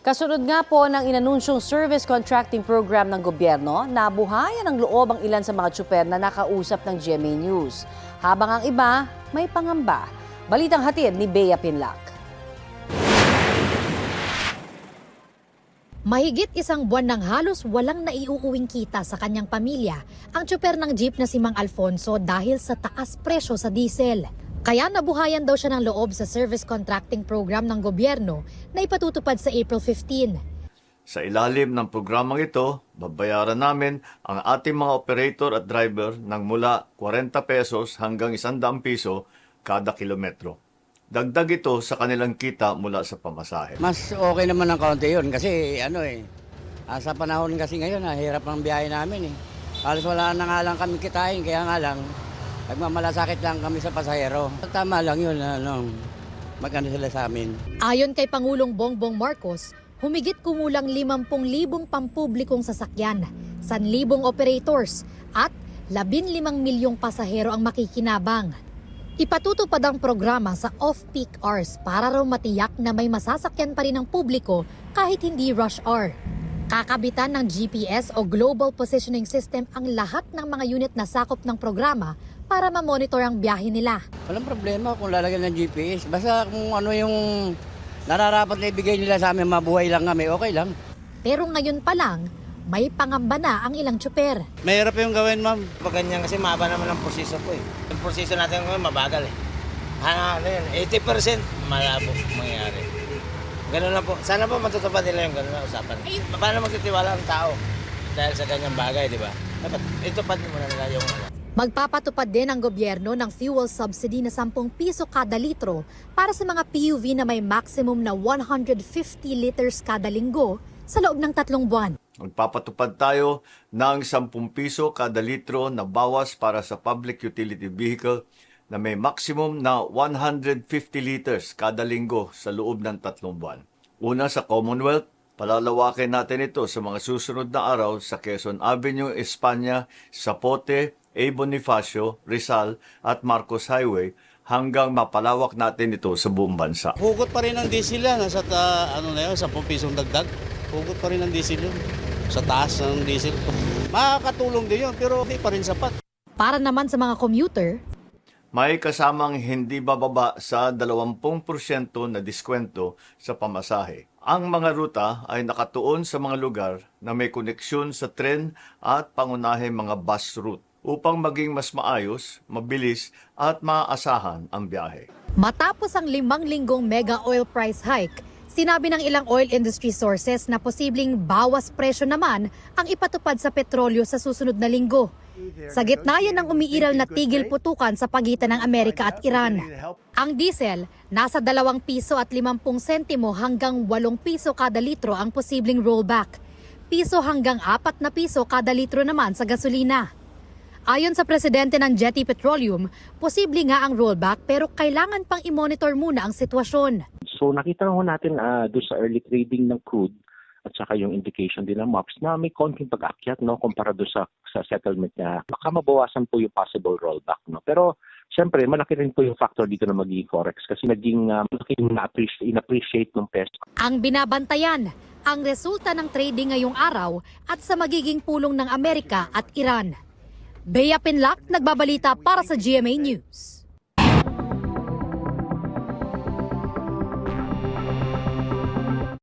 Kasunod nga po ng inanunsyong service contracting program ng gobyerno, nabuhayan ng loob ang ilan sa mga tsuper na nakausap ng GMA News. Habang ang iba, may pangamba. Balitang hatid ni Bea Pinlac. Mahigit isang buwan nang halos walang naiuuwing kita sa kanyang pamilya ang tsuper ng jeep na si Mang Alfonso dahil sa taas presyo sa diesel. Kaya nabuhayan daw siya ng loob sa service contracting program ng gobyerno na ipatutupad sa April 15. Sa ilalim ng programang ito, babayaran namin ang ating mga operator at driver ng mula 40 pesos hanggang 100 piso kada kilometro. Dagdag ito sa kanilang kita mula sa pamasahe. Mas okay naman ng kaunti yun kasi sa panahon kasi ngayon, hirap ang biyahe namin eh. Halos wala na nga lang kami kitain, kaya nga lang, nagmamalasakit lang kami sa pasahero. Tama lang yun, magkano sila sa amin. Ayon kay Pangulong Bongbong Marcos, humigit kumulang 50,000 pampublikong sasakyan, 1,000 operators at 15 milyong pasahero ang makikinabang. Ipatutupad ang programa sa off-peak hours para raw matiyak na may masasakyan pa rin ang publiko kahit hindi rush hour. Kakabitan ng GPS o Global Positioning System ang lahat ng mga unit na sakop ng programa para ma-monitor ang biyahe nila. Walang problema kung lalagyan ng GPS. Basta kung ano yung nararapat na ibigay nila sa amin, mabuhay lang kami, okay lang. Pero ngayon pa lang, may pangamba na ang ilang tsuper. Mahirap yung gawin, ma'am. Pag ganyan kasi mahaba naman ang proseso ko eh. Yung proseso natin ngayon mabagal eh. Ano yun, 80% malabo mangyayari. Ganun lang po. Sana po matutupad nila yung ganun na usapan. Paano magtitiwala ang tao dahil sa ganyang bagay, di ba? Dapat itupad muna nila yung Magpapatupad din ang gobyerno ng fuel subsidy na 10 piso kada litro para sa mga PUV na may maximum na 150 liters kada linggo sa loob ng 3 buwan. Magpapatupad tayo ng 10 piso kada litro na bawas para sa public utility vehicle na may maximum na 150 liters kada linggo sa loob ng 3 buwan. Una sa Commonwealth, palalawakin natin ito sa mga susunod na araw sa Quezon Avenue, Espanya, Zapote, A. Bonifacio, Rizal at Marcos Highway hanggang mapalawak natin ito sa buong bansa. Hugot pa rin ang diesel yan. Nasa 10 pisong dagdag. Hugot pa rin ang diesel yun. Sa taas ng diesel. Makakatulong din yun pero hindi pa rin sapat. Para naman sa mga commuter, May kasamang hindi bababa sa 20% na diskwento sa pamasahe. Ang mga ruta ay nakatuon sa mga lugar na may koneksyon sa tren at pangunahing mga bus route upang maging mas maayos, mabilis at maaasahan ang biyahe. matapos ang 5 linggong mega oil price hike, sinabi ng ilang oil industry sources na posibleng bawas presyo naman ang ipatupad sa petrolyo sa susunod na linggo. Sa gitna yan ng umiiral na tigil putukan sa pagitan ng Amerika at Iran. Ang diesel, nasa 2 piso at 50 sentimo hanggang 8 piso kada litro ang posibleng rollback. Piso hanggang 4 na piso kada litro naman sa gasolina. Ayon sa presidente ng Jetty Petroleum, posible nga ang rollback pero kailangan pang i-monitor muna ang sitwasyon. So nakita ho natin doon sa early trading ng crude at saka yung indication din ng MOPS na may konting pag-akyat kumpara doon sa settlement niya. Baka mabawasan po yung possible rollback. Pero siyempre malaki rin po yung factor dito na magiging forex kasi naging malaki yung in-appreciate ng peso. Ang binabantayan, ang resulta ng trading ngayong araw at sa magiging pulong ng Amerika at Iran. Bea Pinlac, nagbabalita para sa GMA News.